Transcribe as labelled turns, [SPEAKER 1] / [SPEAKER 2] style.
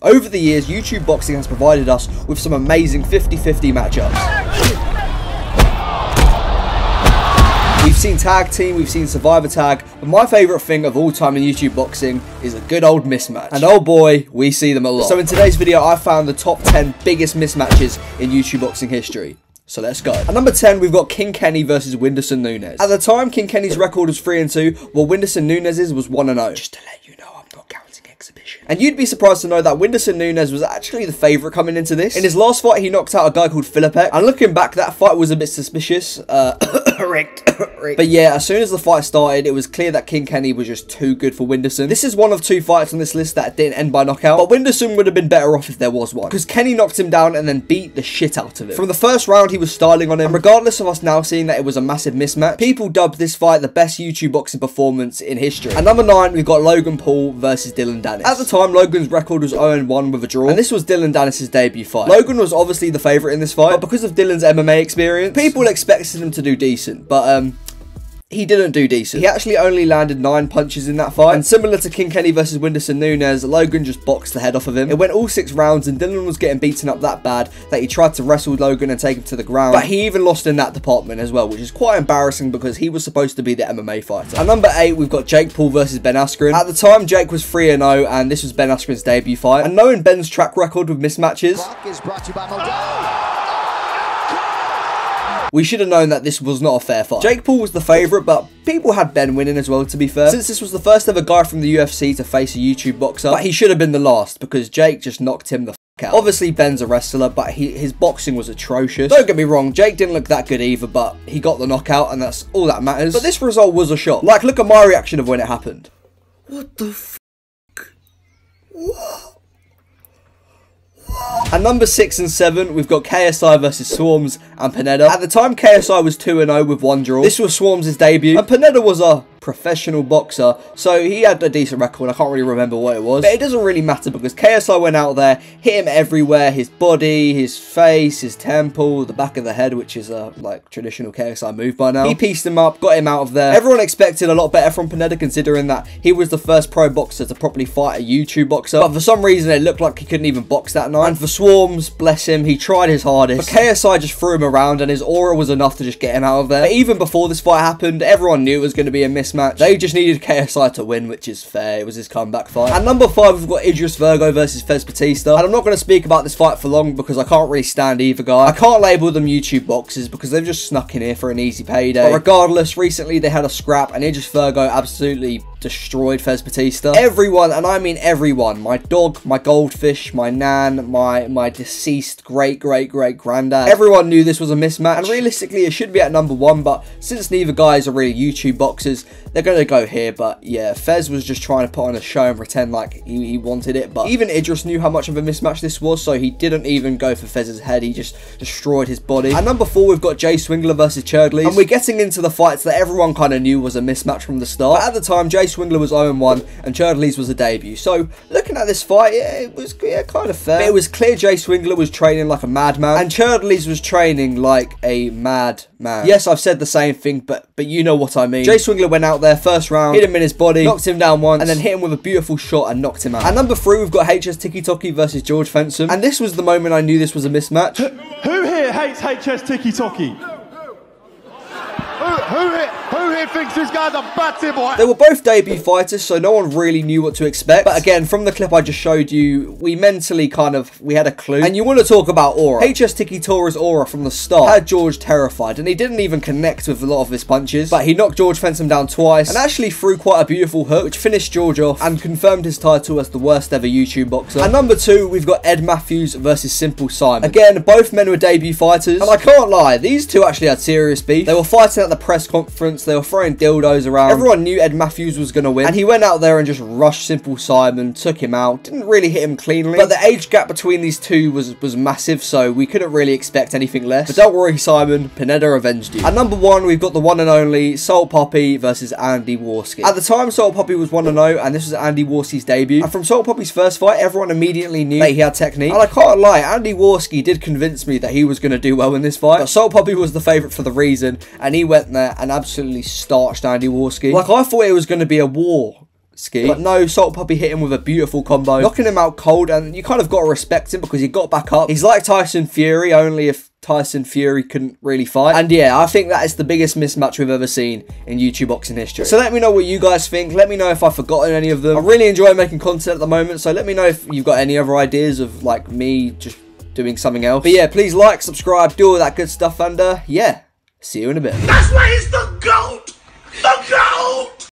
[SPEAKER 1] Over the years, YouTube boxing has provided us with some amazing 50-50 matchups. We've seen tag team, we've seen survivor tag, but my favourite thing of all time in YouTube boxing is a good old mismatch. And oh boy, we see them a lot. So in today's video, I found the top 10 biggest mismatches in YouTube boxing history. So let's go. At number 10, we've got King Kenny versus Whenderson Nunes. At the time, King Kenny's record was 3-2, while Whenderson Nunes's was 1-0. Just to let you know, I'm not counting exhibition. And you'd be surprised to know that Whenderson Nunes was actually the favourite coming into this. In his last fight, he knocked out a guy called Philippek. And looking back, that fight was a bit suspicious. But yeah, as soon as the fight started, it was clear that King Kenny was just too good for Whenderson. This is one of two fights on this list that didn't end by knockout, but Whenderson would have been better off if there was one, because Kenny knocked him down and then beat the shit out of him. From the first round, he was styling on him, and regardless of us now seeing that it was a massive mismatch, people dubbed this fight the best YouTube boxing performance in history. At number 9, we've got Logan Paul versus Dylan Dennis. At the time, Logan's record was 0-1 with a draw, and this was Dylan Dennis' debut fight. Logan was obviously the favourite in this fight, but because of Dylan's MMA experience, people expected him to do decent, but he didn't do decent. He actually only landed 9 punches in that fight. And similar to King Kenny versus Whenderson Nunes, Logan just boxed the head off of him. It went all 6 rounds and Dylan was getting beaten up that bad that he tried to wrestle Logan and take him to the ground. But he even lost in that department as well, which is quite embarrassing because he was supposed to be the MMA fighter. At number 8, we've got Jake Paul versus Ben Askren. At the time, Jake was 3-0 and this was Ben Askren's debut fight. And knowing Ben's track record with mismatches, we should have known that this was not a fair fight. Jake Paul was the favourite, but people had Ben winning as well, to be fair. Since this was the first ever guy from the UFC to face a YouTube boxer, but he should have been the last, because Jake just knocked him the f*** out. Obviously, Ben's a wrestler, but his boxing was atrocious. Don't get me wrong, Jake didn't look that good either, but he got the knockout, and that's all that matters. But this result was a shock. Like, look at my reaction of when it happened. What the f***? What? At number 6 and 7, we've got KSI versus Swarms and Panetta. At the time, KSI was 2-0 with 1 draw. This was Swarms' debut, and Panetta was a professional boxer, so he had a decent record. I can't really remember what it was, but it doesn't really matter because KSI went out there, hit him everywhere: his body, his face, his temple, the back of the head, which is a like traditional KSI move by now. He pieced him up, got him out of there. Everyone expected a lot better from Panetta, considering that he was the first pro boxer to properly fight a YouTube boxer, but for some reason it looked like he couldn't even box that night. And for Swarms, bless him, he tried his hardest, but KSI just threw him around and his aura was enough to just get him out of there. But even before this fight happened, everyone knew it was going to be a mismatch. They just needed KSI to win, which is fair. It was his comeback fight. At number 5, we've got Virgo versus Batista. And I'm not going to speak about this fight for long because I can't really stand either guy. I can't label them YouTube boxers because they've just snuck in here for an easy payday. But regardless, recently they had a scrap and Virgo absolutely destroyed Batista. Everyone, and I mean everyone, my dog, my goldfish, my nan, my deceased great-great-great-granddad, everyone knew this was a mismatch, and realistically it should be at number 1, but since neither guys are really YouTube boxers, they're going to go here. But yeah, Fez was just trying to put on a show and pretend like he wanted it, but even Idris knew how much of a mismatch this was, so he didn't even go for Fez's head, he just destroyed his body. At number 4, we've got Swingler versus Churley, and we're getting into the fights that everyone kind of knew was a mismatch from the start. But at the time, Swingler was 0-1 and Churley's was a debut, so looking at this fight, yeah, it was kind of fair. But it was clear Swingler was training like a madman and Churley's was training like a madman. Yes, I've said the same thing, but you know what I mean. Swingler went out there first round, hit him in his body, knocked him down once, and then hit him with a beautiful shot and knocked him out. At number 3, we've got Tik Tok versus George Fenson, and this was the moment I knew this was a mismatch.
[SPEAKER 2] Who here hates Tik Tok? Who here thinks this guy's a batty boy?
[SPEAKER 1] They were both debut fighters, so no one really knew what to expect. But again, from the clip I just showed you, we mentally we had a clue. And you want to talk about aura. Tik Tok's aura from the start had George terrified, and he didn't even connect with a lot of his punches. But he knocked George Fenson down twice, and actually threw quite a beautiful hook, which finished George off and confirmed his title as the worst ever YouTube boxer. At number 2, we've got Ed Matthews versus Simple Simon. Again, both men were debut fighters, and I can't lie, these two actually had serious beef. They were fighting at the press conference, they were throwing dildos around. Everyone knew Ed Matthews was going to win, and he went out there and just rushed Simple Simon, took him out, didn't really hit him cleanly, but the age gap between these two was massive, so we couldn't really expect anything less. But don't worry, Simon, Panetta avenged you. At number 1, we've got the one and only Salt Poppy versus Andy Wski. At the time, Salt Poppy was 1-0, and this was Andy Wski's debut, and from Salt Poppy's first fight, everyone immediately knew that he had technique, and I can't lie, Andy Wski did convince me that he was going to do well in this fight, but Salt Poppy was the favourite for the reason, and he went there and absolutely starched Andy Wski. Like, I thought it was going to be a war Wski. But no, Salt Puppy hit him with a beautiful combo, knocking him out cold, and you kind of got to respect him because he got back up. He's like Tyson Fury, only if Tyson Fury couldn't really fight. And yeah, I think that is the biggest mismatch we've ever seen in YouTube boxing history. So let me know what you guys think. Let me know if I've forgotten any of them. I really enjoy making content at the moment, so let me know if you've got any other ideas of like me just doing something else. But yeah, please like, subscribe, do all that good stuff, and yeah, see you in a bit. That's why he's